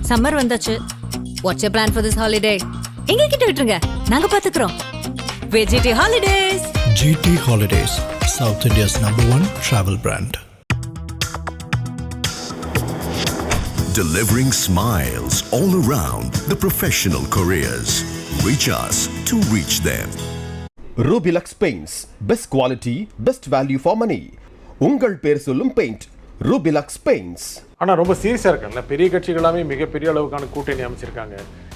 Summer வந்தாச்சு. What's your plan for this holiday? எங்க கிட்ட விட்டுருங்க, நாங்க பாத்துக்கிறோம். VGT Holidays. GT Holidays, South India's #1 travel brand. Delivering smiles all around the professional careers. Reach us to reach them. Rubilux Paints, best quality, best value for money. உங்கள் பேர் சொல்லும் paint Rubilux Paints. ஆனால் ரொம்ப சீரியஸாக இருக்காங்கல்ல, பெரிய கட்சிகளாமே மிகப்பெரிய அளவுக்கான கூட்டணி அமைச்சிருக்காங்க.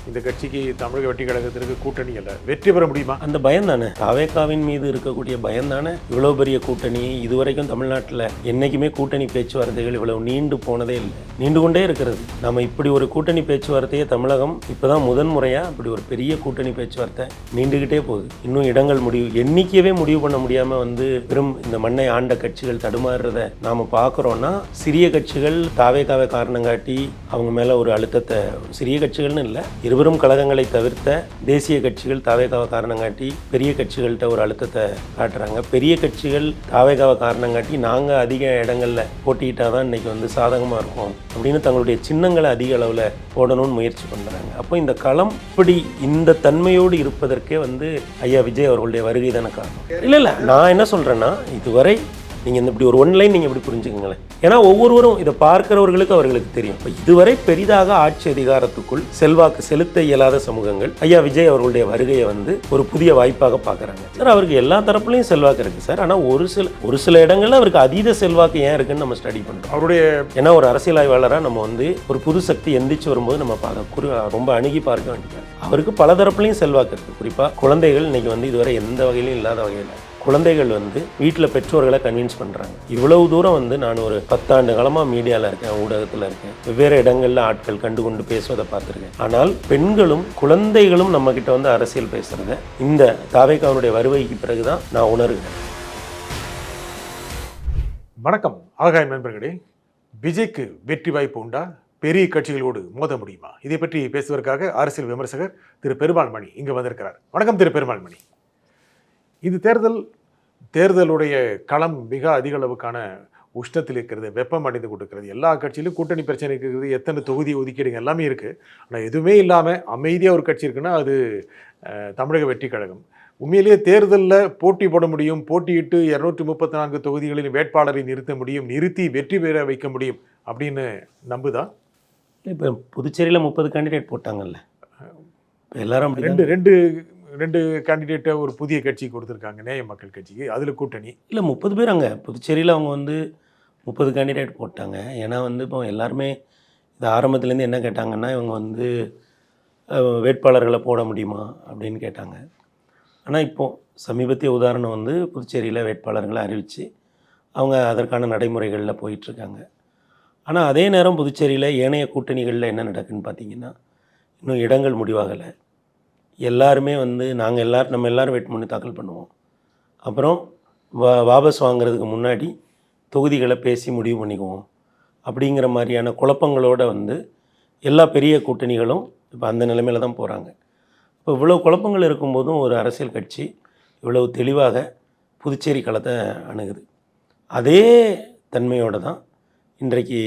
இந்த கட்சிக்கு தமிழக வெற்றி கழகத்திற்கு கூட்டணி அல்ல, வெற்றி பெற முடியுமா? அந்த பயம் தானே, தாவேகாவின் மீது இருக்கக்கூடிய பயம் தானே. இவ்வளோ பெரிய கூட்டணி இதுவரைக்கும் தமிழ்நாட்டில் என்றைக்குமே கூட்டணி பேச்சுவார்த்தைகள் இவ்வளவு நீண்டு போனதே இல்லை, நீண்டு கொண்டே இருக்கிறது. நம்ம இப்படி ஒரு கூட்டணி பேச்சுவார்த்தையே தமிழகம் இப்போதான் முதன்முறையாக இப்படி ஒரு பெரிய கூட்டணி பேச்சுவார்த்தை நீண்டுகிட்டே போகுது. இன்னும் இடங்கள் எண்ணிக்கையவே முடிவு பண்ண முடியாமல் வெறும் இந்த மண்ணை ஆண்ட கட்சிகள் தடுமாறுறத நாம் பார்க்குறோன்னா, சிறிய கட்சிகள் தாவேகாவை காரணம் காட்டி அவங்க மேலே ஒரு அழுத்தத்தை, சிறிய கட்சிகள்னு இல்லை, இருவரும் கழகங்களை தவிர்த்த தேசிய கட்சிகள் தாவேகாவை காரணம் காட்டி பெரிய கட்சிகள்கிட்ட ஒரு அழுத்தத்தை காட்டுறாங்க. பெரிய கட்சிகள் தாவேகாவை காரணம் காட்டி நாங்கள் அதிக இடங்களில் போட்டிக்கிட்டால் தான் இன்றைக்கி சாதகமாக இருக்கும் அப்படின்னு தங்களுடைய சின்னங்களை அதிக அளவில் போடணும்னு முயற்சி பண்ணுறாங்க. அப்போ இந்த களம் இப்படி இந்த தன்மையோடு இருப்பதற்கே ஐயா விஜய் அவர்களுடைய வருகை தானே காரணம். இல்லை நான் என்ன சொல்கிறேன்னா, இதுவரை நீங்கள் இப்படி ஒரு ஒன்லைன் நீங்கள் இப்படி புரிஞ்சுக்கங்களேன். ஏன்னா ஒவ்வொருவரும் இதை பார்க்கிறவர்களுக்கு அவர்களுக்கு தெரியும். இப்போ இதுவரை பெரிதாக ஆட்சி அதிகாரத்துக்குள் செல்வாக்கு செலுத்த இயலாத சமூகங்கள் ஐயா விஜய் அவர்களுடைய வருகையை ஒரு புதிய வாய்ப்பாக பார்க்குறாங்க. சார், அவருக்கு எல்லா தரப்புலையும் செல்வாக்கு இருக்குது சார். ஆனால் ஒரு சில இடங்களில் அவருக்கு அதீத செல்வாக்கு ஏன் இருக்குன்னு நம்ம ஸ்டடி பண்ணுறோம். அவருடைய ஏன்னா ஒரு அரசியல் ஆய்வாளராக நம்ம ஒரு புது சக்தி எந்திரிச்சு வரும்போது நம்ம ரொம்ப அணுகி பார்க்க வேண்டியது. அவருக்கு பல தரப்புலையும் செல்வாக்கு இருக்குது. குறிப்பாக குழந்தைகள் இன்னைக்கு இதுவரை எந்த வகையிலும் இல்லாத வகையில் குழந்தைகள் வீட்டில் பெற்றோர்களை கன்வின்ஸ் பண்ணுறாங்க. இவ்வளவு தூரம் நான் ஒரு 10 ஆண்டு காலமாக மீடியாவில் இருக்கேன், ஊடகத்தில் இருக்கேன், வெவ்வேறு இடங்களில் ஆட்கள் கண்டுகொண்டு பேசுவதை பார்த்துருக்கேன். ஆனால் பெண்களும் குழந்தைகளும் நம்மக்கிட்ட அரசியல் பேசுகிறத இந்த தாவேகாவுடைய வருகைக்கு பிறகுதான் நான் உணர்கிறேன். வணக்கம் ஆகாயம் நண்பர்களே. விஜய்க்கு வெற்றி வாய்ப்பு உண்டா? பெரிய கட்சிகளோடு மோத முடியுமா? இதை பற்றி பேசுவதற்காக அரசியல் விமர்சகர் திரு பெருமாள் மணி இங்கே வந்திருக்கிறார். வணக்கம் திரு பெருமாள் மணி. இது தேர்தலுடைய களம் மிக அதிக அளவுக்கான உஷ்ணத்தில் இருக்கிறது, வெப்பம் அடைந்து கொடுக்கிறது. எல்லா கட்சியிலும் கூட்டணி பிரச்சனை இருக்கிறது, எத்தனை தொகுதி ஒதுக்கீடுங்க எல்லாமே இருக்குது. ஆனால் எதுவுமே இல்லாமல் அமைதியாக ஒரு கட்சி இருக்குன்னா அது தமிழக வெற்றி கழகம். உண்மையிலேயே தேர்தலில் போட்டி போட முடியும், போட்டியிட்டு 234 தொகுதிகளில் வேட்பாளரை நிறுத்த முடியும், நிறுத்தி வெற்றி பெற வைக்க முடியும் அப்படின்னு நம்புதா? இப்போ புதுச்சேரியில் 30 கேண்டிடேட் போட்டாங்கல்ல, எல்லாரும் ரெண்டு கேண்டிடேட்டை ஒரு புதிய கட்சி கொடுத்துருக்காங்க, நேய மக்கள் கட்சிக்கு. அதில் கூட்டணி இல்லை, 30 பேர் அங்கே புதுச்சேரியில் அவங்க 30 கேண்டிடேட் போட்டாங்க. ஏன்னா இப்போ எல்லாருமே இது ஆரம்பத்துலேருந்து என்ன கேட்டாங்கன்னா, இவங்க வேட்பாளர்களை போட முடியுமா அப்படின்னு கேட்டாங்க. ஆனால் இப்போது சமீபத்திய உதாரணம் புதுச்சேரியில் வேட்பாளர்களை அறிவித்து அவங்க அதற்கான நடைமுறைகளில் போயிட்டுருக்காங்க. ஆனால் அதே நேரம் புதுச்சேரியில் ஏனைய கூட்டணிகளில் என்ன நடக்குதுன்னு பார்த்திங்கன்னா, இன்னும் இடங்கள் முடிவாகலை. எல்லாருமே நம்ம எல்லோரும் வேட்புமனு தாக்கல் பண்ணுவோம். அப்புறம் வாபஸ் வாங்கிறதுக்கு முன்னாடி தொகுதிகளை பேசி முடிவு பண்ணிக்குவோம் அப்படிங்கிற மாதிரியான குழப்பங்களோடு எல்லா பெரிய கூட்டணிகளும் இப்போ அந்த நிலைமையில் தான் போகிறாங்க. இப்போ இவ்வளோ குழப்பங்கள் இருக்கும்போதும் ஒரு அரசியல் கட்சி இவ்வளவு தெளிவாக புதுச்சேரி களத்தை அணுகுது. அதே தன்மையோடு தான் இன்றைக்கு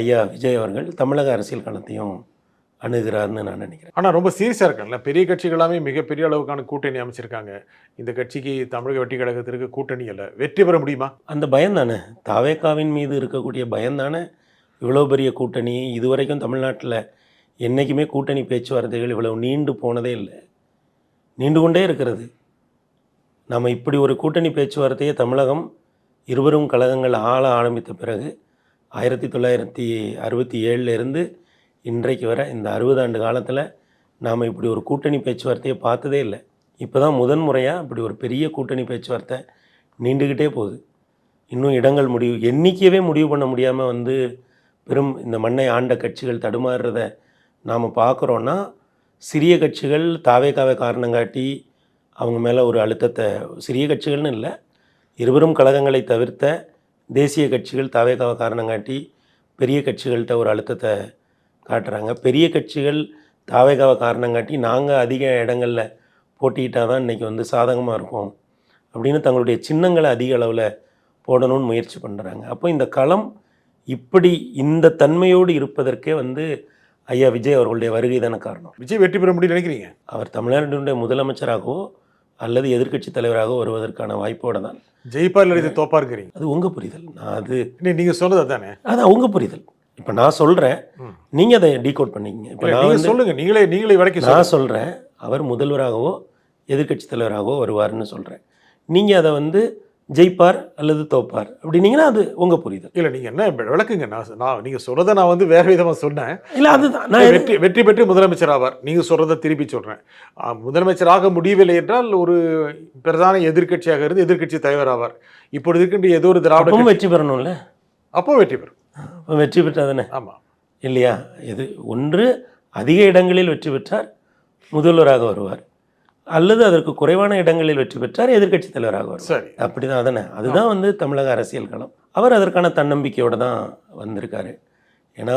ஐயா விஜய் அவர்கள் தமிழக அரசியல் களத்தையும் அணுகிறார்னு நான் நினைக்கிறேன். ஆனால் ரொம்ப சீரியஸாக இருக்காங்கல்ல, பெரிய கட்சிகளாமே மிகப்பெரிய அளவுக்கான கூட்டணி அமைச்சிருக்காங்க. இந்த கட்சிக்கு தமிழக வெற்றி கழகத்திற்கு கூட்டணி அல்ல, வெற்றி பெற முடியுமா? அந்த பயம் தானே, தாவேகாவின் மீது இருக்கக்கூடிய பயம் தானே. இவ்வளோ பெரிய கூட்டணி இதுவரைக்கும் தமிழ்நாட்டில் என்றைக்குமே கூட்டணி பேச்சுவார்த்தைகள் இவ்வளவு நீண்டு போனதே இல்லை, நீண்டு கொண்டே இருக்கிறது. நம்ம இப்படி ஒரு கூட்டணி பேச்சுவார்த்தையை தமிழகம் இருவரும் கழகங்கள் ஆள ஆரம்பித்த பிறகு 1967 இன்றைக்கு வர இந்த 60 ஆண்டு காலத்தில் நாம் இப்படி ஒரு கூட்டணி பேச்சுவார்த்தையை பார்த்ததே இல்லை. இப்போ தான் முதன்முறையாக இப்படி ஒரு பெரிய கூட்டணி பேச்சுவார்த்தை நீண்டுக்கிட்டே போகுது. இன்னும் இடங்கள் எண்ணிக்கையவே முடிவு பண்ண முடியாமல் வெறும் இந்த மண்ணை ஆண்ட கட்சிகள் தடுமாறுறத நாம் பார்க்குறோன்னா, சிறிய கட்சிகள் தாவேகாவை காரணம் காட்டி அவங்க மேலே ஒரு அழுத்தத்தை, சிறிய கட்சிகள்னு இல்லை, இருவரும் கழகங்களை தவிர்த்த தேசிய கட்சிகள் தாவேகாவை காரணம் காட்டி பெரிய கட்சிகள்கிட்ட ஒரு அழுத்தத்தை காட்டுறாங்க. பெரிய கட்சிகள் தாவேகாவை காரணம் காட்டி நாங்கள் அதிக இடங்களில் போட்டிக்கிட்டால் தான் இன்றைக்கி சாதகமாக இருக்கும் அப்படின்னு தங்களுடைய சின்னங்களை அதிக அளவில் போடணும்னு முயற்சி பண்ணுறாங்க. அப்போ இந்த களம் இப்படி இந்த தன்மையோடு இருப்பதற்கே வந்து ஐயா விஜய் அவர்களுடைய வருகை தானே காரணம். விஜய் வெற்றி பெற முடியும்னு நினைக்கிறீங்க? அவர் தமிழ்நாட்டினுடைய முதலமைச்சராகவோ அல்லது எதிர்க்கட்சி தலைவராகவோ வருவதற்கான வாய்ப்போடு தான். ஜெயிப்பார் இல்லை தோப்பாருங்கிறீங்க? அது உங்கள் புரிதல். நான் அது நீங்கள் சொன்னது தானே, அதான் உங்கள் புரிதல். இப்போ நான் சொல்கிறேன், நீங்கள் அதை டீகோட் பண்ணிக்கங்க. இப்போ நான் சொல்லுங்கள், நீங்களே வரைக்கும் நான் சொல்கிறேன் அவர் முதல்வராகவோ எதிர்க்கட்சி தலைவராகவோ வருவார்னு சொல்கிறேன். நீங்கள் அதை வந்து ஜெயிப்பார் அல்லது தோப்பார் அப்படின்னீங்கன்னா அது உங்கள் புரிதல். இல்லை நீங்கள் என்ன விளக்குங்க. நான் நீங்கள் சொல்கிறத நான் வந்து வேறு விதமாக சொன்னேன். இல்லை அதுதான் நான் வெற்றி பெற்று முதலமைச்சர் ஆவார். நீங்கள் சொல்கிறத திருப்பி சொல்கிறேன். முதலமைச்சராக முடியவில்லை என்றால் ஒரு பிரதான எதிர்க்கட்சியாக இருந்து எதிர்க்கட்சி தலைவர் ஆவார். இப்பொழுது இருக்கின்ற ஏதோ ஒரு திராவிட வெற்றி பெறணும்ல. அப்போ வெற்றி பெறும். வெற்றி பெற்றால் தானே. ஆமாம் இல்லையா? இது ஒன்று அதிக இடங்களில் வெற்றி பெற்றார் முதல்வராக வருவார், அல்லது அதற்கு குறைவான இடங்களில் வெற்றி பெற்றார் எதிர்க்கட்சி தலைவராக வருவார். சரி, அப்படி தான் தானே. அதுதான் வந்து தமிழக அரசியல் களம். அவர் அதற்கான தன்னம்பிக்கையோடு தான் வந்திருக்காரு. ஏன்னா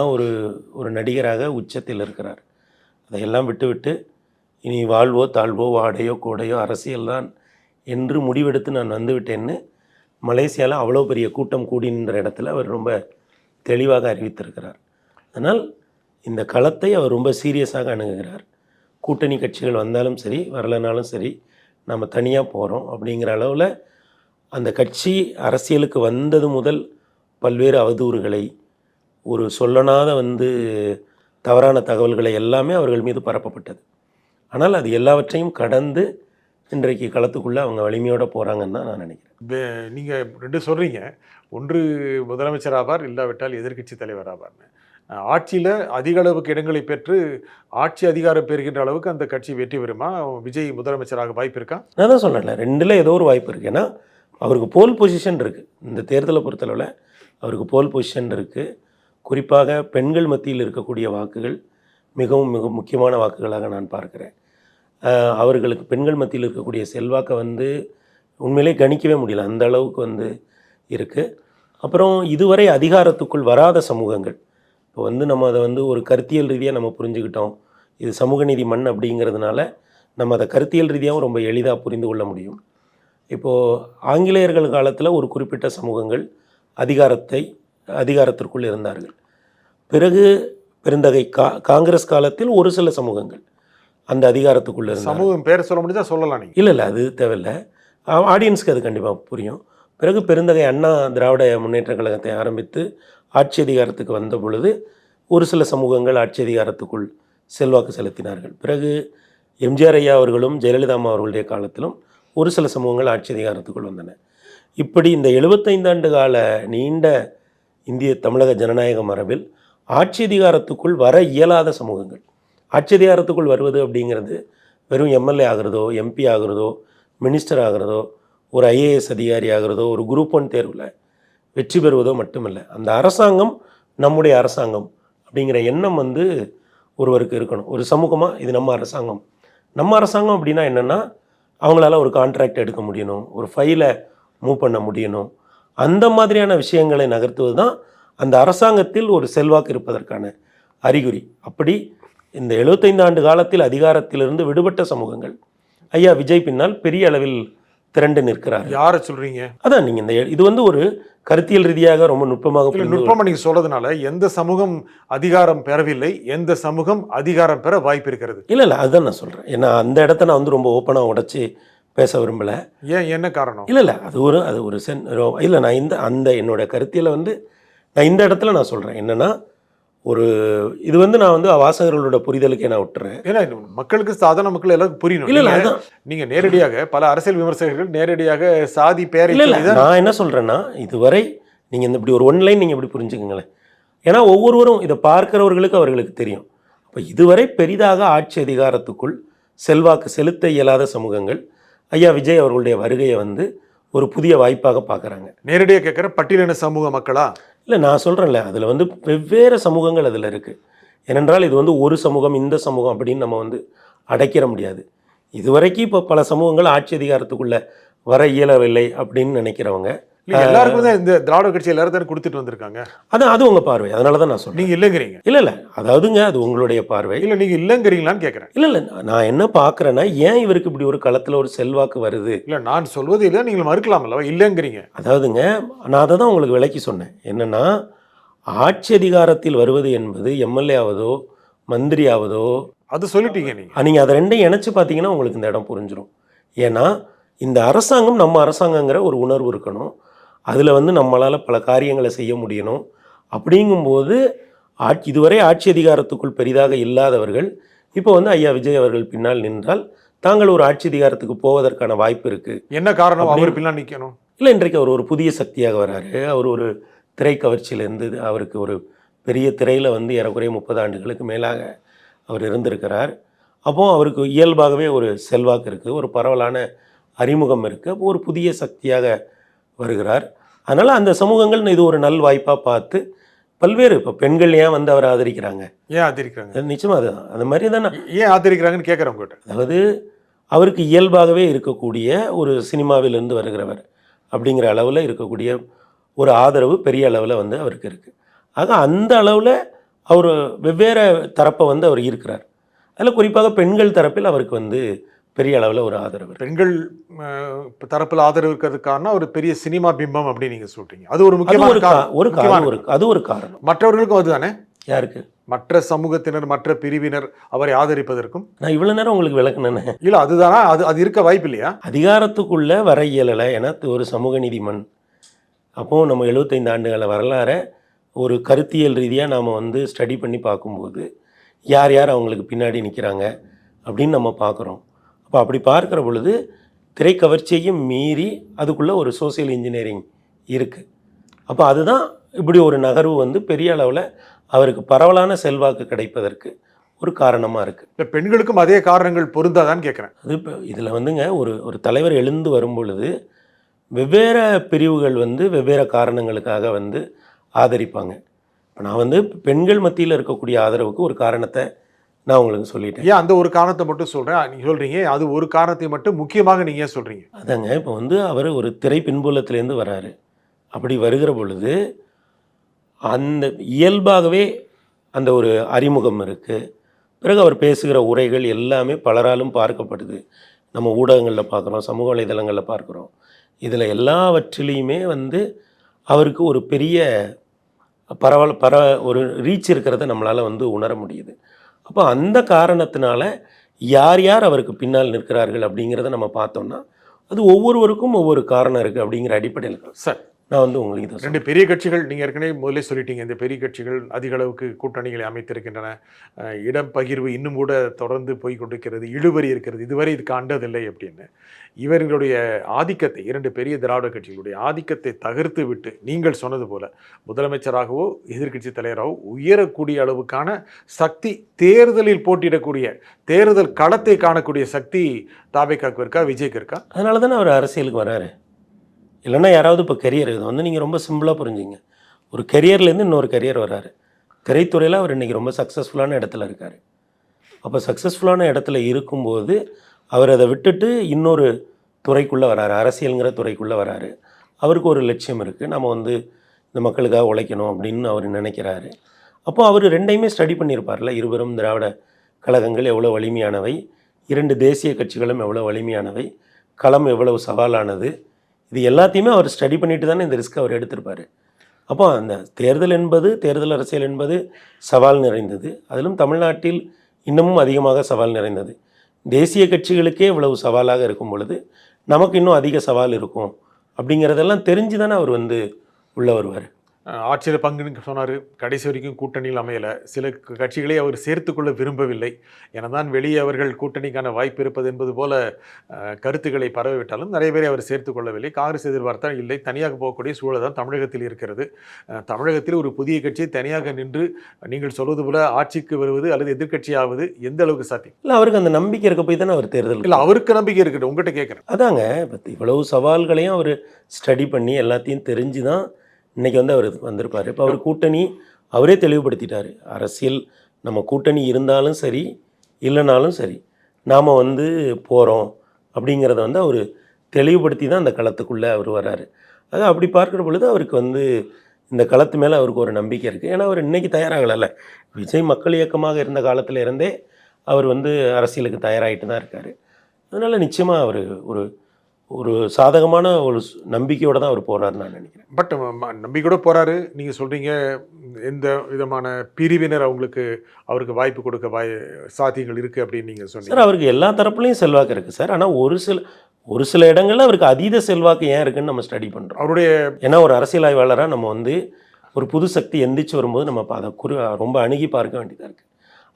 ஒரு நடிகராக உச்சத்தில் இருக்கிறார். அதையெல்லாம் விட்டுவிட்டு இனி வாழ்வோ தாழ்வோ வாடையோ கோடையோ அரசியல் தான் என்று முடிவெடுத்து நான் வந்துவிட்டேன்னு மலேசியாவில் அவ்வளோ பெரிய கூட்டம் கூடின்ற இடத்துல அவர் ரொம்ப தெளிவாக அறிவித்திருக்கிறார். அதனால் இந்த களத்தை அவர் ரொம்ப சீரியஸாக அணுகுகிறார். கூட்டணி கட்சிகள் வந்தாலும் சரி வரலனாலும் சரி நம்ம தனியாக போகிறோம் அப்படிங்கிற அளவில் அந்த கட்சி அரசியலுக்கு வந்தது முதல் பல்வேறு அவதூறுகளை, ஒரு சொல்லனாத வந்து தவறான தகவல்களை எல்லாமே அவர்கள் மீது பரப்பப்பட்டது. ஆனால் அது எல்லாவற்றையும் கடந்து இன்றைக்கு களத்துக்குள்ளே அவங்க வலிமையோடு போகிறாங்கன்னு தான் நான் நினைக்கிறேன். நீங்கள் ரெண்டு சொல்கிறீங்க, ஒன்று முதலமைச்சர் ஆவார், இல்லாவிட்டால் எதிர்க்கட்சி தலைவர் ஆவார்னு. ஆட்சியில் அதிக அளவுக்கு இடங்களை பெற்று ஆட்சி அதிகாரம் பெறுகின்ற அளவுக்கு அந்த கட்சி வெற்றி பெறுமா? விஜய் முதலமைச்சராக வாய்ப்பு இருக்கா? நான் தான் சொன்னேன்ல, ரெண்டில் ஏதோ ஒரு வாய்ப்பு இருக்குது. ஏன்னா அவருக்கு போல் பொசிஷன் இருக்குது. இந்த தேர்தலை பொறுத்தளவில் அவருக்கு போல் பொசிஷன் இருக்குது. குறிப்பாக பெண்கள் மத்தியில் இருக்கக்கூடிய வாக்குகள் மிக முக்கியமான வாக்குகளாக நான் பார்க்குறேன். அவர்களுக்கு பெண்கள் மத்தியில் இருக்கக்கூடிய செல்வாக்கை வந்து உண்மையிலே கணிக்கவே முடியல, அந்த அளவுக்கு வந்து இருக்குது. அப்புறம் இதுவரை அதிகாரத்துக்குள் வராத சமூகங்கள், இப்போ வந்து நம்ம அதை வந்து ஒரு கருத்தியல் ரீதியாக நம்ம புரிஞ்சுக்கிட்டோம். இது சமூக நீதி மண் அப்படிங்கிறதுனால நம்ம அதை கருத்தியல் ரீதியாகவும் ரொம்ப எளிதாக புரிந்து கொள்ள முடியும். இப்போது ஆங்கிலேயர்கள் காலத்தில் ஒரு குறிப்பிட்ட சமூகங்கள் அதிகாரத்திற்குள் இருந்தார்கள். பிறகு பெருந்தகை காங்கிரஸ் காலத்தில் ஒரு சில சமூகங்கள் அந்த அதிகாரத்துக்குள்ளே இருந்தாங்க. சமூகம் பேர் சொல்ல முடிஞ்சா சொல்லலாம் நீங்கள்? இல்லை அது தேவையில்லை, ஆடியன்ஸ்க்கு அது கண்டிப்பாக புரியும். பிறகு பெருந்தகை அண்ணா திராவிட முன்னேற்ற கழகத்தை ஆரம்பித்து ஆட்சி அதிகாரத்துக்கு வந்த பொழுது ஒரு சில சமூகங்கள் ஆட்சி அதிகாரத்துக்குள் செல்வாக்கு செலுத்தினார்கள். பிறகு எம்ஜிஆர் ஐயா அவர்களும் ஜெயலலிதா அம்மா அவர்களுடைய காலத்திலும் ஒரு சில சமூகங்கள் ஆட்சி அதிகாரத்துக்குள் வந்தன. இப்படி இந்த 75 ஆண்டு கால நீண்ட இந்திய தமிழக ஜனநாயக மரபில் ஆட்சி அதிகாரத்துக்குள் வர இயலாத சமூகங்கள், ஆட்சி அதிகாரத்துக்குள் வருவது அப்படிங்கிறது வெறும் எம்எல்ஏ ஆகிறதோ, எம்பி ஆகிறதோ, மினிஸ்டர் ஆகிறதோ, ஒரு ஐஏஎஸ் அதிகாரி ஆகிறதோ, ஒரு குரூப் 1 தேர்வில் வெற்றி பெறுவதோ மட்டுமில்லை, அந்த அரசாங்கம் நம்முடைய அரசாங்கம் அப்படிங்கிற எண்ணம் வந்து ஒருவருக்கு இருக்கணும். ஒரு சமூகமாக இது நம்ம அரசாங்கம் அப்படின்னா என்னென்னா, அவங்களால ஒரு கான்ட்ராக்ட் எடுக்க முடியணும், ஒரு ஃபைலை மூவ் பண்ண முடியணும். அந்த மாதிரியான விஷயங்களை நகர்த்துவது தான் அந்த அரசாங்கத்தில் ஒரு செல்வாக்கு இருப்பதற்கான அறிகுறி. அப்படி இந்த 75 ஆண்டு காலத்தில் அதிகாரத்திலிருந்து விடுபட்ட சமூகங்கள் ஐயா விஜய் பின்னால் பெரிய அளவில் திரண்டு நிற்கிறார். யாரை சொல்கிறீங்க? அதான் நீங்கள் இது வந்து ஒரு கருத்தியல் ரீதியாக ரொம்ப நுட்பமாக நீங்கள் சொல்றதுனால எந்த சமூகம் அதிகாரம் பெறவில்லை, எந்த சமூகம் அதிகாரம் பெற வாய்ப்பு இருக்கிறது? இல்லை அதுதான் நான் சொல்கிறேன். ஏன்னா அந்த இடத்த நான் வந்து ரொம்ப ஓப்பனாக உடைச்சி பேச விரும்பலை. ஏன், என்ன காரணம்? இல்லை அது ஒரு இல்லை நான் அந்த என்னோட கருத்தியில் வந்து நான் இந்த இடத்துல நான் சொல்கிறேன் என்னென்னா, இது வந்து நான் வந்து வாசகர்களோட புரிதலுக்கே நான் விட்டுறேன். ஏன்னா மக்களுக்கு, சாதாரண மக்கள் எல்லாருக்கும் புரியணும். இல்லை நீங்கள் நேரடியாக பல அரசியல் விமர்சகர்கள் நேரடியாக சாதி பேரை நான் என்ன சொல்கிறேன்னா, இதுவரை நீங்கள் இப்படி ஒரு ஒன்லைன் நீங்கள் இப்படி புரிஞ்சுக்கங்களேன். ஏன்னா ஒவ்வொருவரும் இதை பார்க்கிறவர்களுக்கு அவர்களுக்கு தெரியும். அப்போ இதுவரை பெரிதாக ஆட்சி அதிகாரத்துக்குள் செல்வாக்கு செலுத்த இயலாத சமூகங்கள் ஐயா விஜய் அவர்களுடைய வருகையை வந்து ஒரு புதிய வாய்ப்பாக பார்க்குறாங்க. நேரடியாக கேட்குற பட்டியலின சமூக மக்களா? இல்லை நான் சொல்கிறேன்ல, அதில் வந்து வெவ்வேறு சமூகங்கள் அதில் இருக்குது. ஏனென்றால் இது வந்து ஒரு சமூகம் இந்த சமூகம் அப்படின்னு நம்ம வந்து அடைக்கிற முடியாது. இதுவரைக்கும் இப்போ பல சமூகங்கள் ஆட்சி அதிகாரத்துக்குள்ளே வர இயலவில்லை அப்படின்னு நினைக்கிறவங்க எல்லாருக்கும் தான் இந்த திராவிட கட்சி எல்லாரும் தானே கொடுத்துட்டு வந்திருக்காங்க. அது உங்கள் பார்வை, அதனால தான் நான் சொல்கிறேன். நீங்கள் இல்லைங்கிறீங்க? இல்லை அதாவதுங்க அது உங்களுடைய பார்வை. இல்லை நீங்கள் இல்லைங்கிறீங்களான்னு கேட்குறேன். இல்லை நான் என்ன பார்க்குறேன்னா, ஏன் இவருக்கு இப்படி ஒரு களத்தில் ஒரு செல்வாக்கு வருது? இல்லை நான் சொல்வது இல்லை, நீங்கள் மறுக்கலாம் அல்லவா? இல்லைங்கிறீங்க. அதாவதுங்க நான் அதை தான் உங்களுக்கு விளக்கி சொன்னேன். என்னென்னா, ஆட்சி அதிகாரத்தில் வருவது என்பது எம்எல்ஏ ஆவதோ மந்திரி ஆவதோ, அது சொல்லிட்டீங்க நீங்கள். நீங்கள் அதை ரெண்டையும் இணைச்சு பார்த்தீங்கன்னா உங்களுக்கு இந்த இடம் புரிஞ்சிடும். ஏன்னா இந்த அரசாங்கம் நம்ம அரசாங்கங்கிற ஒரு உணர்வு இருக்கணும், அதில் வந்து நம்மளால் பல காரியங்களை செய்ய முடியணும். அப்படிங்கும்போது இதுவரை ஆட்சி அதிகாரத்துக்குள் பெரிதாக இல்லாதவர்கள் இப்போ வந்து ஐயா விஜய் அவர்கள் பின்னால் நின்றால் தாங்கள் ஒரு ஆட்சி அதிகாரத்துக்கு போவதற்கான வாய்ப்பு இருக்குது. என்ன காரணம் அவர் பின்னால் நிற்கணும்? இல்லை, இன்றைக்கு அவர் ஒரு புதிய சக்தியாக வராரு. அவர் ஒரு திரை கவர்ச்சியிலேருந்து அவருக்கு ஒரு பெரிய திரையில் வந்து ஏறக்குறைய 30 ஆண்டுகளுக்கு மேலாக அவர் இருந்திருக்கிறார். அப்போது அவருக்கு இயல்பாகவே ஒரு செல்வாக்கு இருக்குது, ஒரு பரவலான அறிமுகம் இருக்குது. அப்போ ஒரு புதிய சக்தியாக வருகிறார். அதனால் அந்த சமூகங்கள் இது ஒரு நல் வாய்ப்பாக பார்த்து பல்வேறு இப்போ பெண்கள் ஏன் வந்து அவரை ஆதரிக்கிறாங்க? ஏன் ஆதரிக்கிறாங்க? நிச்சயமாக அதுதான் அந்த மாதிரி தான். ஏன் ஆதரிக்கிறாங்கன்னு கேட்குறேன் உங்கள்கிட்ட. அதாவது அவருக்கு இயல்பாகவே இருக்கக்கூடிய ஒரு சினிமாவிலிருந்து வருகிறவர் அப்படிங்கிற அளவில் இருக்கக்கூடிய ஒரு ஆதரவு பெரிய அளவில் வந்து அவருக்கு இருக்குது. ஆக அந்த அளவில் அவர் வெவ்வேறு தரப்பை வந்து அவர் இருக்கிறார். அதில் குறிப்பாக பெண்கள் தரப்பில் அவருக்கு வந்து பெரிய அளவில் ஒரு ஆதரவு. பெண்கள் தரப்பில் ஆதரவு இருக்கிறதுக்கான ஒரு பெரிய சினிமா பிம்பம் அப்படின்னு நீங்கள் சொல்கிறீங்க. அது ஒரு முக்கியமான அது ஒரு காரணம். மற்றவர்களுக்கும் அதுதானே? யாருக்கு? மற்ற சமூகத்தினர் மற்ற பிரிவினர் அவரை ஆதரிப்பதற்கும். நான் இவ்வளோ நேரம் உங்களுக்கு விளக்குனேனே. இல்லை, அதுதானா? அது இருக்க வாய்ப்பு இல்லையா? அதிகாரத்துக்குள்ளே வர இயலலை. ஏன்னா ஒரு சமூக நீதிமன் அப்போது நம்ம 75 ஆண்டுகள வரலாறை ஒரு கருத்தியல் ரீதியாக நாம் வந்து ஸ்டடி பண்ணி பார்க்கும்போது யார் யார் அவங்களுக்கு பின்னாடி நிற்கிறாங்க அப்படின்னு நம்ம பார்க்குறோம். அப்போ அப்படி பார்க்குற பொழுது திரைக்கவர்ச்சியையும் மீறி அதுக்குள்ளே ஒரு சோசியல் இன்ஜினியரிங் இருக்குது. அப்போ அதுதான் இப்படி ஒரு நகர்வு வந்து பெரிய அளவில் அவருக்கு பரவலான செல்வாக்கு கிடைப்பதற்கு ஒரு காரணமாக இருக்குது. இப்போ பெண்களுக்கும் அதே காரணங்கள் பொருந்தாதான்னு கேட்குறேன். அது இப்போ இதில் வந்துங்க ஒரு தலைவர் எழுந்து வரும் பொழுது வெவ்வேறு பிரிவுகள் வந்து வெவ்வேறு காரணங்களுக்காக வந்து ஆதரிப்பாங்க. இப்போ நான் வந்து பெண்கள் மத்தியில் இருக்கக்கூடிய ஆதரவுக்கு ஒரு காரணத்தை நான் உங்களுக்கு சொல்லிட்டேன். ஏன் அந்த ஒரு காரணத்தை மட்டும் சொல்கிறேன்? நீங்கள் சொல்கிறீங்க அது ஒரு காரணத்தை மட்டும் முக்கியமாக நீங்கள் ஏன் சொல்கிறீங்க? அதாங்க, இப்போ வந்து அவர் ஒரு திரை பின்புலத்திலேருந்து வராரு. அப்படி வருகிற பொழுது அந்த இயல்பாகவே அந்த ஒரு அறிமுகம் இருக்குது. பிறகு அவர் பேசுகிற உரைகள் எல்லாமே பலராலும் பார்க்கப்படுது. நம்ம ஊடகங்களில் பார்க்குறோம், சமூக வலைதளங்களில் பார்க்குறோம். இதில் எல்லாவற்றிலையுமே வந்து அவருக்கு ஒரு பெரிய ஒரு ரீச் இருக்கிறத நம்மளால் வந்து உணர முடியுது. அப்போ அந்த காரணத்தினால யார் யார் அவருக்கு பின்னால் நிற்கிறார்கள் அப்படிங்கிறத நம்ம பார்த்தோம்னா அது ஒவ்வொருவருக்கும் ஒவ்வொரு காரணம் இருக்குது அப்படிங்கிற அடிப்படையில். சார், நான் வந்து உங்களுக்கு 2 பெரிய கட்சிகள் நீங்கள் ஏற்கனவே முதலே சொல்லிட்டீங்க. இந்த பெரிய கட்சிகள் அதிக அளவுக்கு கூட்டணிகளை அமைத்திருக்கின்றன. இடம் பகிர்வு இன்னும் கூட தொடர்ந்து போய் கொண்டிருக்கிறது, இழுபறி இருக்கிறது, இதுவரை இது காண்டதில்லை அப்படின்னு. இவர்களுடைய ஆதிக்கத்தை 2 பெரிய திராவிட கட்சிகளுடைய ஆதிக்கத்தை தகர்த்து விட்டு நீங்கள் சொன்னது போல முதலமைச்சராகவோ எதிர்க்கட்சி தலைவராகவோ உயரக்கூடிய அளவுக்கான சக்தி, தேர்தலில் போட்டியிடக்கூடிய தேர்தல் களத்தை காணக்கூடிய சக்தி தாவேக்காவுக்கு இருக்கா, விஜய்க்கு இருக்கா? அதனால தானே அவர் அரசியலுக்கு வராரு. இல்லைன்னா யாராவது இப்போ கெரியர் இது வந்து நீங்கள் ரொம்ப சிம்பிளாக புரிஞ்சுங்க. ஒரு கெரியர்லேருந்து இன்னொரு கெரியர் வராரு. திரைத்துறையில் அவர் இன்றைக்கி ரொம்ப சக்ஸஸ்ஃபுல்லான இடத்துல இருக்கார். அப்போ சக்ஸஸ்ஃபுல்லான இடத்துல இருக்கும்போது அவர் அதை விட்டுட்டு இன்னொரு துறைக்குள்ளே வராரு, அரசியலுங்கிற துறைக்குள்ளே வராரு. அவருக்கு ஒரு லட்சியம் இருக்குது, நம்ம வந்து இந்த மக்களுக்காக உழைக்கணும் அப்படின்னு அவர் நினைக்கிறாரு. அப்போ அவர் 2யுமே ஸ்டடி பண்ணியிருப்பார்ல. இருவரும் திராவிட கழகங்கள் எவ்வளோ வலிமையானவை, 2 தேசிய கட்சிகளும் எவ்வளோ வலிமையானவை, களம் எவ்வளவு சவாலானது, இது எல்லாத்தையுமே அவர் ஸ்டடி பண்ணிட்டு தானே இந்த ரிஸ்க் அவர் எடுத்திருப்பார். அப்போ அந்த தேர்தல் அரசியல் என்பது சவால் நிறைந்தது. அதிலும் தமிழ்நாட்டில் இன்னமும் அதிகமாக சவால் நிறைந்தது. தேசிய கட்சிகளுக்கே இவ்வளவு சவாலாக இருக்கும் பொழுது நமக்கு இன்னும் அதிக சவால் இருக்கும் அப்படிங்கிறதெல்லாம் தெரிஞ்சு தானே அவர் வந்து உள்ளே வருவார். ஆட்சியில் பங்குன்னு சொன்னார். கடைசி வரைக்கும் கூட்டணியில் அமையலை. சில கட்சிகளை அவர் சேர்த்துக்கொள்ள விரும்பவில்லை. எனதான் வெளியே அவர்கள் கூட்டணிக்கான வாய்ப்பு இருப்பது என்பது போல கருத்துக்களை பரவிவிட்டாலும் நிறைய பேரை அவர் சேர்த்துக்கொள்ளவில்லை. காங்கிரஸ் எதிர்பார்த்தா இல்லை, தனியாக போகக்கூடிய சூழல் தான் தமிழகத்தில் இருக்கிறது. தமிழகத்தில் ஒரு புதிய கட்சி தனியாக நின்று நீங்கள் சொல்வது போல ஆட்சிக்கு வருவது அல்லது எதிர்கட்சியாவது எந்த அளவுக்கு சாத்தியம்? இல்லை, அவருக்கு அந்த நம்பிக்கை இருக்க போய் தானே அவர் தேர்தல். இல்லை, அவருக்கு நம்பிக்கை இருக்கட்டும், உங்கள்கிட்ட கேட்குறேன். அதாங்க, இப்போ இவ்வளவு சவால்களையும் அவர் ஸ்டடி பண்ணி எல்லாத்தையும் தெரிஞ்சு தான் இன்றைக்கி வந்து அவர் வந்திருப்பார். இப்போ அவர் கூட்டணி அவரே தெளிவுபடுத்திட்டார். அரசியல் நம்ம கூட்டணி இருந்தாலும் சரி இல்லைனாலும் சரி நாம் வந்து போகிறோம் அப்படிங்கிறத வந்து அவர் தெளிவுபடுத்தி தான் அந்த களத்துக்குள்ளே அவர் வர்றாரு. அது அப்படி பார்க்குற பொழுது அவருக்கு வந்து இந்த களத்து மேலே அவருக்கு ஒரு நம்பிக்கை இருக்குது. ஏன்னா அவர் இன்றைக்கி தயாராகலை. விஜய் மக்கள் இயக்கமாக இருந்த காலத்தில் இருந்தே அவர் வந்து அரசியலுக்கு தயாராகிட்டு தான் இருக்கார். அதனால் நிச்சயமாக அவர் ஒரு சாதகமான ஒரு நம்பிக்கையோடு தான் அவர் போகிறாருன்னு நான் நினைக்கிறேன். பட் நம்பிக்கையோட போகிறாரு. நீங்கள் சொல்கிறீங்க எந்த விதமான பிரிவினர் அவருக்கு வாய்ப்பு கொடுக்க சாத்தியங்கள் இருக்குது அப்படின்னு நீங்கள் சொன்னீங்க. சார் அவருக்கு எல்லா தரப்புலையும் செல்வாக்கு இருக்குது சார். ஆனால் ஒரு சில இடங்களில் அவருக்கு அதீத செல்வாக்கு ஏன் இருக்குன்னு நம்ம ஸ்டடி பண்ணுறோம். அவருடைய ஏன்னா ஒரு அரசியல் ஆய்வாளராக நம்ம வந்து ஒரு புது சக்தி எந்திரிச்சு வரும்போது நம்ம அதை ரொம்ப அணுகி பார்க்க வேண்டியதாக இருக்குது.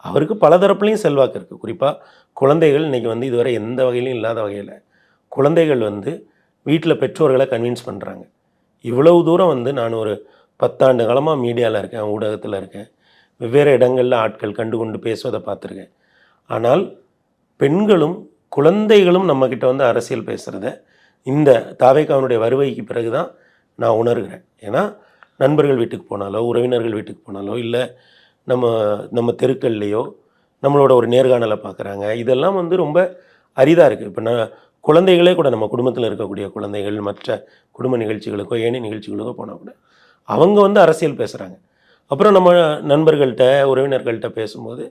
அவருக்கு பல தரப்புலையும் செல்வாக்கு இருக்குது. குறிப்பாக குழந்தைகள் இன்றைக்கி வந்து இதுவரை எந்த வகையிலும் இல்லாத வகையில் குழந்தைகள் வந்து வீட்டில் பெற்றோர்களை கன்வின்ஸ் பண்ணுறாங்க. இவ்வளவு தூரம் வந்து நான் ஒரு 10 ஆண்டு காலமாக மீடியாவில் இருக்கேன், ஊடகத்தில் இருக்கேன், வெவ்வேறு இடங்களில் ஆட்கள் கண்டு பேசுவதை பார்த்துருக்கேன். ஆனால் பெண்களும் குழந்தைகளும் நம்மக்கிட்ட வந்து அரசியல் பேசுகிறத இந்த தாவேகாவினுடைய வருகைக்கு பிறகு தான் நான் உணர்கிறேன். ஏன்னா நண்பர்கள் வீட்டுக்கு போனாலோ உறவினர்கள் வீட்டுக்கு போனாலோ இல்லை நம்ம தெருக்கள்லேயோ நம்மளோட ஒரு நேர்காணலை பார்க்குறாங்க. இதெல்லாம் வந்து ரொம்ப அரிதாக இருக்குது. இப்போ குழந்தைகளே கூட நம்ம குடும்பத்தில் இருக்கக்கூடிய குழந்தைகள் மற்ற குடும்ப நிகழ்ச்சிகளுக்கோ ஏனைய நிகழ்ச்சிகளுக்கோ போனால் கூட அவங்க வந்து அரசியல் பேசுகிறாங்க. அப்புறம் நம்ம நண்பர்கள்ட்ட உறவினர்கள்ட்ட பேசும்போது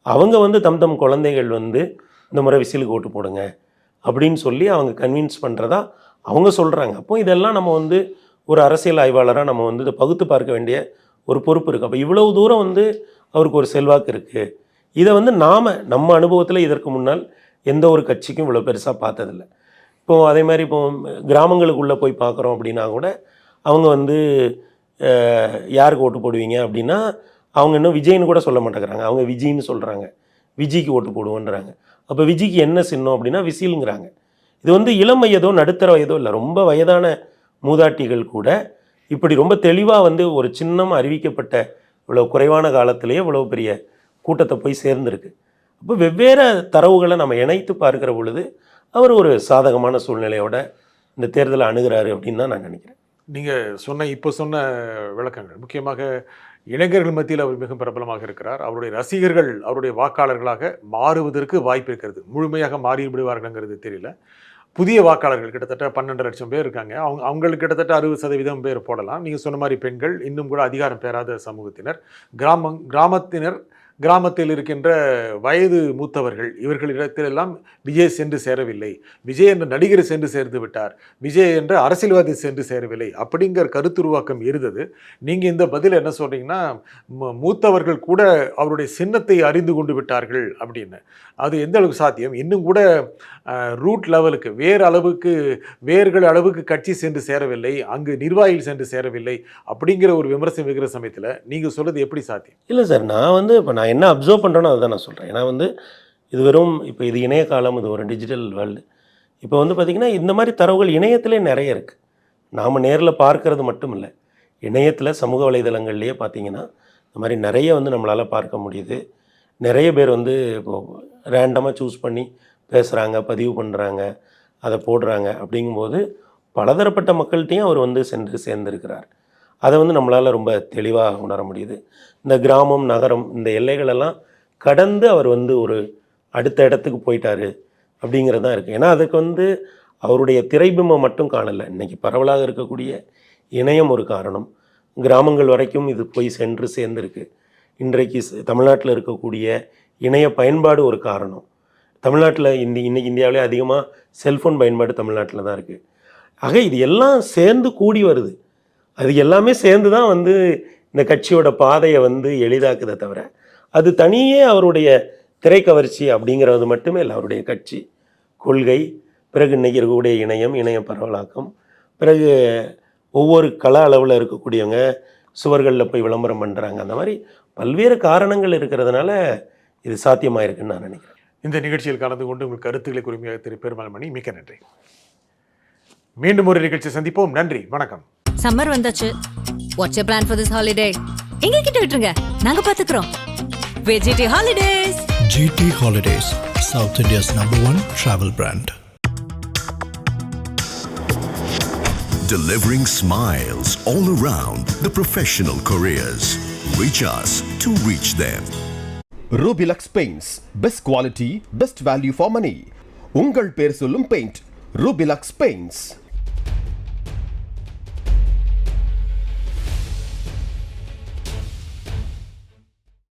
அவங்க வந்து தம் குழந்தைகள் வந்து இந்த முறை விசிலுக்கு ஓட்டு போடுங்க அப்படின்னு சொல்லி அவங்க கன்வின்ஸ் பண்ணுறதா அவங்க சொல்கிறாங்க. அப்போ இதெல்லாம் நம்ம வந்து ஒரு அரசியல் ஆய்வாளராக நம்ம வந்து இதை பகுத்து பார்க்க வேண்டிய ஒரு பொறுப்பு இருக்குது. அப்போ இவ்வளவு தூரம் வந்து அவருக்கு ஒரு செல்வாக்கு இருக்குது. இதை வந்து நம்ம அனுபவத்தில் இதற்கு முன்னால் எந்த ஒரு கட்சிக்கும் இவ்வளோ பெருசாக பார்த்ததில்லை. இப்போது அதே மாதிரி கிராமங்களுக்குள்ளே போய் பார்க்குறோம் அப்படின்னா கூட அவங்க வந்து யாருக்கு ஓட்டு போடுவீங்க அப்படின்னா அவங்க இன்னும் விஜய்னு கூட சொல்ல மாட்டேங்கிறாங்க. அவங்க விஜய்னு சொல்கிறாங்க, விஜய்க்கு ஓட்டு போடுவோன்றாங்க. அப்போ விஜய்க்கு என்ன சின்னம் அப்படின்னா விசிலுங்கிறாங்க. இது வந்து இளம் வயதோ நடுத்தர வயதோ இல்லை, ரொம்ப வயதான மூதாட்டிகள் கூட இப்படி ரொம்ப தெளிவாக வந்து ஒரு சின்னம் அறிவிக்கப்பட்ட இவ்வளோ குறைவான காலத்திலேயே இவ்வளோ பெரிய கூட்டத்தை போய் சேர்ந்துருக்கு. அப்போ வெவ்வேறு தரவுகளை நம்ம இணைத்து பார்க்குற பொழுது அவர் ஒரு சாதகமான சூழ்நிலையோட இந்த தேர்தலை அணுகிறாரு அப்படின்னு தான் நான் நினைக்கிறேன். நீங்கள் இப்போ சொன்ன விளக்கங்கள் முக்கியமாக இளைஞர்கள் மத்தியில் அவர் மிக பிரபலமாக இருக்கிறார். அவருடைய ரசிகர்கள் அவருடைய வாக்காளர்களாக மாறுவதற்கு வாய்ப்பு இருக்கிறது. முழுமையாக மாறிவிடுவார்கள்ங்கிறது தெரியல. புதிய வாக்காளர்கள் கிட்டத்தட்ட 12 லட்சம் பேர் இருக்காங்க. அவங்களுக்கு கிட்டத்தட்ட 60% பேர் போடலாம். நீங்கள் சொன்ன மாதிரி பெண்கள், இன்னும் கூட அதிகாரம் பெறாத சமூகத்தினர், கிராமத்தினர், கிராமத்தில் இருக்கின்ற வயது மூத்தவர்கள், இவர்களிடத்திலெல்லாம் விஜய் சென்று சேரவில்லை, விஜய் என்ற நடிகர் சென்று சேர்ந்து விட்டார், விஜய் என்ற அரசியல்வாதி சென்று சேரவில்லை அப்படிங்கிற கருத்துருவாக்கம் இருந்தது. நீங்கள் இந்த பதில் என்ன சொல்கிறீங்கன்னா மூத்தவர்கள் கூட அவருடைய சின்னத்தை அறிந்து கொண்டு விட்டார்கள் அப்படின்னு. அது எந்த அளவுக்கு சாத்தியம்? இன்னும் கூட ரூட் லெவலுக்கு வேர்கள் அளவுக்கு கட்சி சென்று சேரவில்லை, அங்கு நிர்வாகிகள் சென்று சேரவில்லை அப்படிங்கிற ஒரு விமர்சனம் இருக்கிற சமயத்தில் நீங்கள் சொல்கிறது எப்படி சாத்தியம்? இல்லை சார், நான் என்ன அப்சர்வ் பண்ணுறேனோ அதை தான் நான் சொல்கிறேன். ஏன்னா வந்து இது வெறும் இப்போ இது இணைய காலம், இது ஒரு டிஜிட்டல் வேர்ல்டு. இப்போ வந்து பார்த்திங்கன்னா இந்த மாதிரி தரவுகள் இணையத்திலே நிறைய இருக்குது. நாம் நேரில் பார்க்கறது மட்டும் இல்லை, இணையத்தில் சமூக வலைதளங்கள்லேயே பார்த்திங்கன்னா இந்த மாதிரி நிறைய வந்து நம்மளால் பார்க்க முடியுது. நிறைய பேர் வந்து இப்போது ரேண்டமாக சூஸ் பண்ணி பேசுகிறாங்க, பதிவு பண்ணுறாங்க, அதை போடுறாங்க. அப்படிங்கும்போது பலதரப்பட்ட மக்கள்கிட்டையும் அவர் வந்து சென்று சேர்ந்திருக்கிறார். அதை வந்து நம்மளால் ரொம்ப தெளிவாக உணர முடியுது. இந்த கிராமம் நகரம் இந்த எல்லைகளெல்லாம் கடந்து அவர் வந்து ஒரு அடுத்த இடத்துக்கு போயிட்டார் அப்படிங்கிறது தான் இருக்குது. ஏன்னா அதுக்கு வந்து அவருடைய திரைபிம்பம் மட்டும் காணலை. இன்றைக்கி பரவலாக இருக்கக்கூடிய இணையம் ஒரு காரணம், கிராமங்கள் வரைக்கும் இது போய் சென்று சேர்ந்துருக்கு. இன்றைக்கு தமிழ்நாட்டில் இருக்கக்கூடிய இணைய பயன்பாடு ஒரு காரணம். தமிழ்நாட்டில் இன்றைக்கி இந்தியாவிலே அதிகமாக செல்ஃபோன் பயன்பாடு தமிழ்நாட்டில் தான் இருக்குது. ஆக இது எல்லாம் சேர்ந்து கூடி வருது. அது எல்லாமே சேர்ந்து தான் வந்து இந்த கட்சியோட பாதையை வந்து எளிதாக்குதை தவிர அது தனியே அவருடைய திரைக்கவர்ச்சி அப்படிங்கிறது மட்டுமே இல்லை. அவருடைய கட்சி கொள்கை, பிறகு இன்றைக்கி இருக்கக்கூடிய இணைய பரவலாக்கம், பிறகு ஒவ்வொரு கல அளவில் இருக்கக்கூடியவங்க சுவர்களில் போய் விளம்பரம் பண்ணுறாங்க. அந்த மாதிரி பல்வேறு காரணங்கள் இருக்கிறதுனால இது சாத்தியமாக இருக்குன்னு நான் நினைக்கிறேன். இந்த நிகழ்ச்சியில் கலந்து கொண்டு உங்கள் கருத்துக்களை குறிமையாக திரு பெருமாள் மணி, மிக்க நன்றி. மீண்டும் ஒரு நிகழ்ச்சி சந்திப்போம். நன்றி, வணக்கம். சம்மர் வந்தாச்சு. What's your plan for this holiday? எங்க கிட்ட விட்டுருங்க, நாங்க பாத்துக்கிறோம். VGT Holidays. GT Holidays, South India's #1 travel brand. Delivering smiles all around the professional careers. Reach us to reach them. Rubilux Paints, best quality, best value for money. உங்கள் பேர் சொல்லும் paint Rubilux Paints.